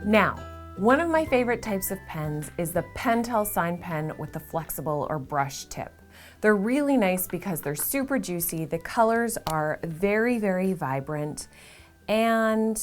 Now, one of my favorite types of pens is the Pentel sign pen with the flexible or brush tip. They're really nice because they're super juicy, the colors are very, very vibrant, and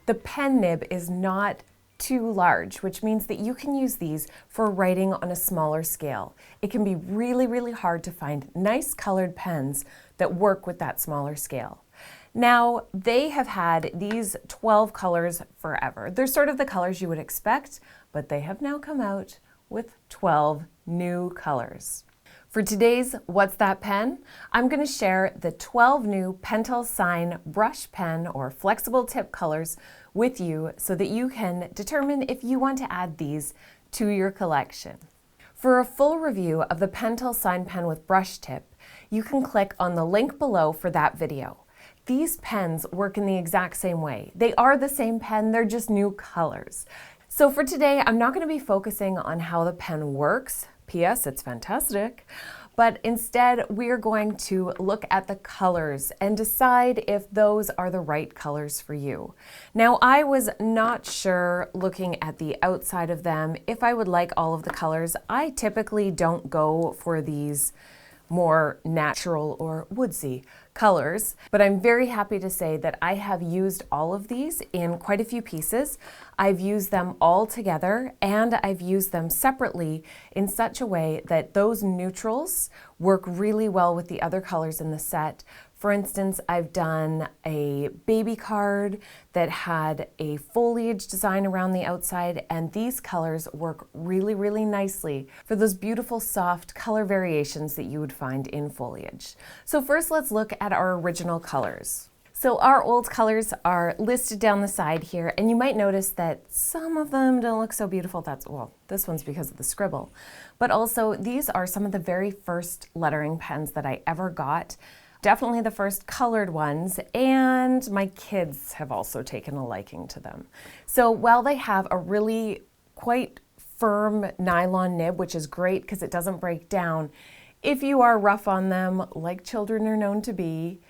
the pen nib is not too large, which means that you can use these for writing on a smaller scale. It can be really, really hard to find nice colored pens that work with that smaller scale. Now, they have had these 12 colors forever. They're sort of the colors you would expect, but they have now come out with 12 new colors. For today's What's That Pen? I'm going to share the 12 new Pentel Sign brush pen or flexible tip colors with you so that you can determine if you want to add these to your collection. For a full review of the Pentel Sign pen with brush tip, you can click on the link below for that video. These pens work in the exact same way. They are the same pen, they're just new colors. So for today, I'm not going to be focusing on how the pen works. P.S. It's fantastic. But instead, we're going to look at the colors and decide if those are the right colors for you. Now, I was not sure looking at the outside of them if I would like all of the colors. I typically don't go for these more natural or woodsy colors, but I'm very happy to say that I have used all of these in quite a few pieces. I've used them all together and I've used them separately in such a way that those neutrals work really well with the other colors in the set. For instance, I've done a baby card that had a foliage design around the outside, and these colors work really, really nicely for those beautiful soft color variations that you would find in foliage. So first, let's look at our original colors. So our old colors are listed down the side here, and you might notice that some of them don't look so beautiful. Well, this one's because of the scribble. But also, these are some of the very first lettering pens that I ever got. Definitely the first colored ones, and my kids have also taken a liking to them. So while they have a really quite firm nylon nib, which is great because it doesn't break down, if you are rough on them, like children are known to be,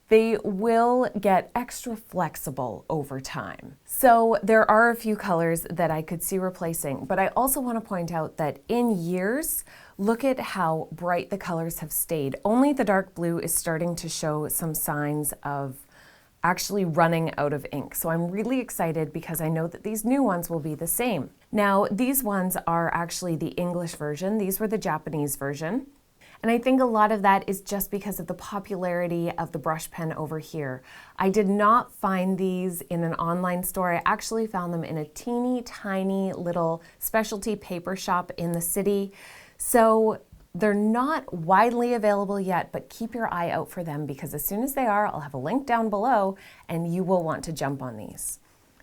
they will get extra flexible over time. So there are a few colors that I could see replacing, but I also want to point out that in years, look at how bright the colors have stayed. Only the dark blue is starting to show some signs of actually running out of ink. So I'm really excited because I know that these new ones will be the same. Now, these ones are actually the English version. These were the Japanese version. And I think a lot of that is just because of the popularity of the brush pen over here. I did not find these in an online store. I actually found them in a teeny tiny little specialty paper shop in the city. So they're not widely available yet, but keep your eye out for them because as soon as they are, I'll have a link down below and you will want to jump on these.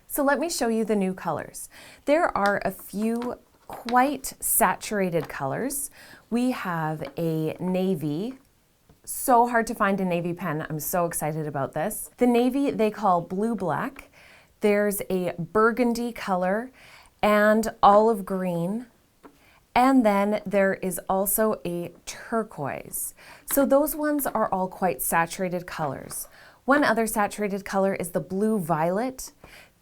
So let me show you the new colors. There are a few quite saturated colors. We have a navy. So hard to find a navy pen. I'm so excited about this. The navy they call blue black. There's a burgundy color and olive green. And then there is also a turquoise. So those ones are all quite saturated colors. One other saturated color is the blue violet.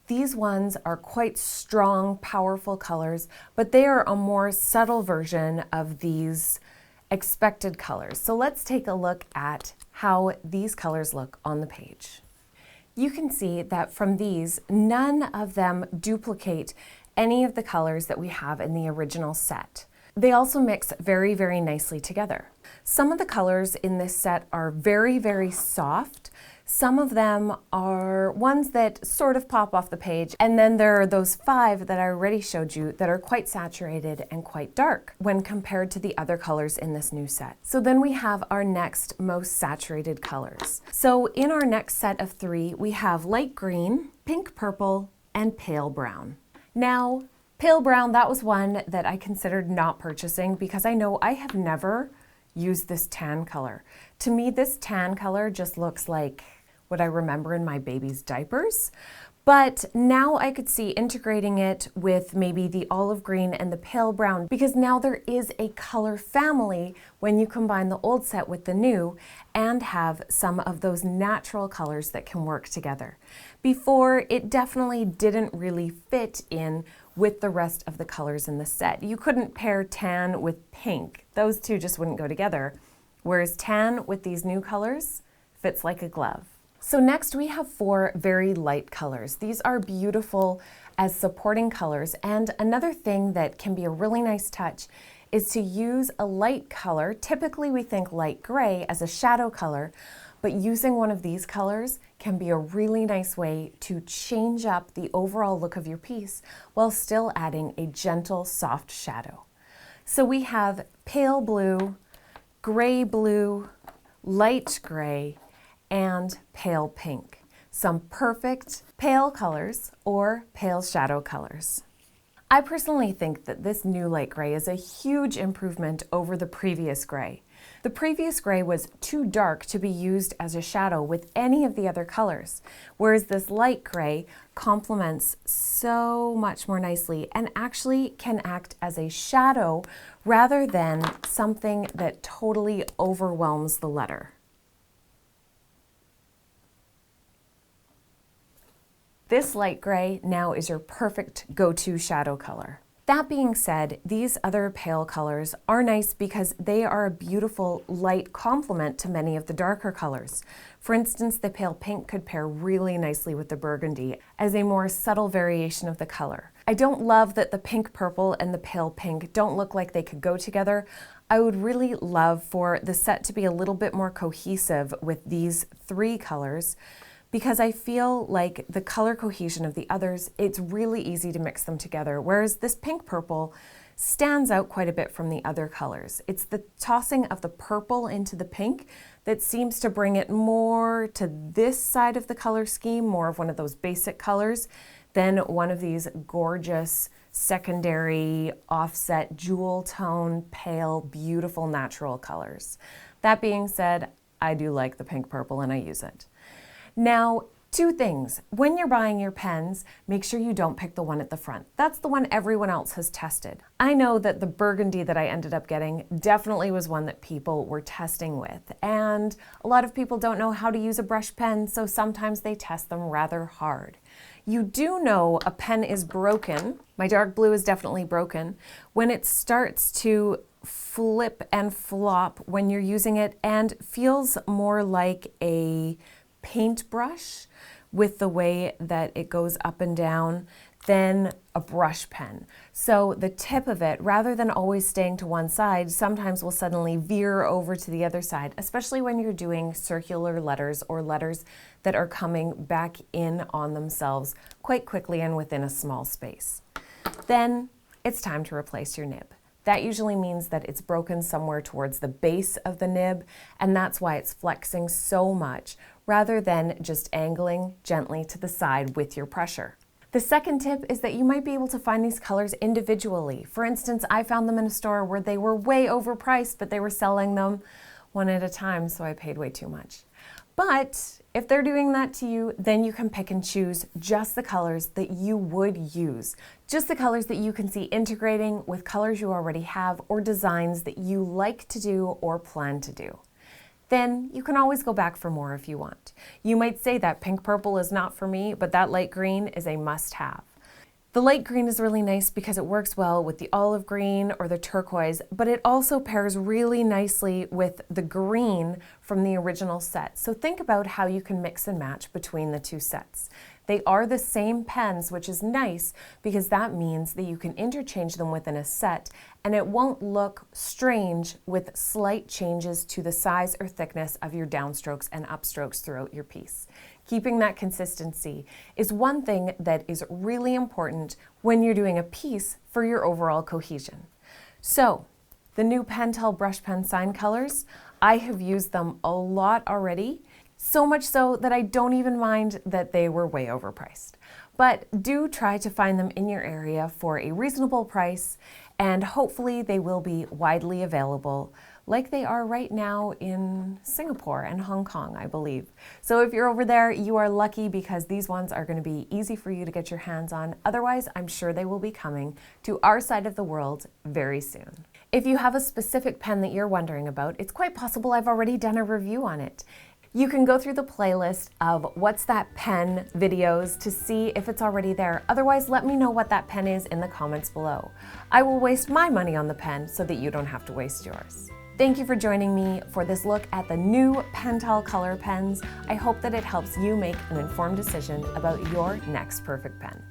These ones are quite strong, powerful colors, but they are a more subtle version of these expected colors. So let's take a look at how these colors look on the page. You can see that from these, none of them duplicate any of the colors that we have in the original set. They also mix very, very nicely together. Some of the colors in this set are very, very soft. Some of them are ones that sort of pop off the page. And then there are those 5 that I already showed you that are quite saturated and quite dark when compared to the other colors in this new set. So then we have our next most saturated colors. So in our next set of 3, we have light green, pink purple, and pale brown. Now, pale brown, that was one that I considered not purchasing because I know I have never used this tan color. To me, this tan color just looks like what I remember in my baby's diapers, But now I could see integrating it with maybe the olive green and the pale brown, because now there is a color family when you combine the old set with the new and have some of those natural colors that can work together. Before, it definitely didn't really fit in with the rest of the colors in the set. You couldn't pair tan with pink. Those two just wouldn't go together. Whereas tan with these new colors fits like a glove. So next we have 4 very light colors. These are beautiful as supporting colors, and another thing that can be a really nice touch is to use a light color. Typically we think light gray as a shadow color, but using one of these colors can be a really nice way to change up the overall look of your piece while still adding a gentle, soft shadow. So we have pale blue, gray blue, light gray, and pale pink. Some perfect pale colors or pale shadow colors. I personally think that this new light gray is a huge improvement over the previous gray. The previous gray was too dark to be used as a shadow with any of the other colors, whereas this light gray complements so much more nicely and actually can act as a shadow rather than something that totally overwhelms the letter. This light gray now is your perfect go-to shadow color. That being said, these other pale colors are nice because they are a beautiful light complement to many of the darker colors. For instance, the pale pink could pair really nicely with the burgundy as a more subtle variation of the color. I don't love that the pink purple and the pale pink don't look like they could go together. I would really love for the set to be a little bit more cohesive with these 3 colors, because I feel like the color cohesion of the others, it's really easy to mix them together, whereas this pink purple stands out quite a bit from the other colors. It's the tossing of the purple into the pink that seems to bring it more to this side of the color scheme, more of one of those basic colors, than one of these gorgeous secondary offset jewel tone, pale, beautiful natural colors. That being said, I do like the pink purple and I use it. Now, 2 things. When you're buying your pens, make sure you don't pick the one at the front. That's the one everyone else has tested. I know that the burgundy that I ended up getting definitely was one that people were testing with, and a lot of people don't know how to use a brush pen, so sometimes they test them rather hard. You do know a pen is broken. My dark blue is definitely broken when it starts to flip and flop when you're using it and feels more like a paintbrush with the way that it goes up and down than a brush pen. So the tip of it, rather than always staying to one side, sometimes will suddenly veer over to the other side, especially when you're doing circular letters or letters that are coming back in on themselves quite quickly and within a small space. Then it's time to replace your nib. That usually means that it's broken somewhere towards the base of the nib, and that's why it's flexing so much, rather than just angling gently to the side with your pressure. The second tip is that you might be able to find these colors individually. For instance, I found them in a store where they were way overpriced, but they were selling them one at a time, so I paid way too much. But if they're doing that to you, then you can pick and choose just the colors that you would use. Just the colors that you can see integrating with colors you already have or designs that you like to do or plan to do. Then you can always go back for more if you want. You might say that pink purple is not for me, but that light green is a must-have. The light green is really nice because it works well with the olive green or the turquoise, but it also pairs really nicely with the green from the original set. So think about how you can mix and match between the 2 sets. They are the same pens, which is nice because that means that you can interchange them within a set and it won't look strange with slight changes to the size or thickness of your downstrokes and upstrokes throughout your piece. Keeping that consistency is one thing that is really important when you're doing a piece for your overall cohesion. So, the new Pentel brush pen sign colors, I have used them a lot already, so much so that I don't even mind that they were way overpriced. But do try to find them in your area for a reasonable price, and hopefully they will be widely available like they are right now in Singapore and Hong Kong, I believe. So if you're over there, you are lucky because these ones are going to be easy for you to get your hands on. Otherwise, I'm sure they will be coming to our side of the world very soon. If you have a specific pen that you're wondering about, it's quite possible I've already done a review on it. You can go through the playlist of What's That Pen videos to see if it's already there. Otherwise, let me know what that pen is in the comments below. I will waste my money on the pen so that you don't have to waste yours. Thank you for joining me for this look at the new Pentel color pens. I hope that it helps you make an informed decision about your next perfect pen.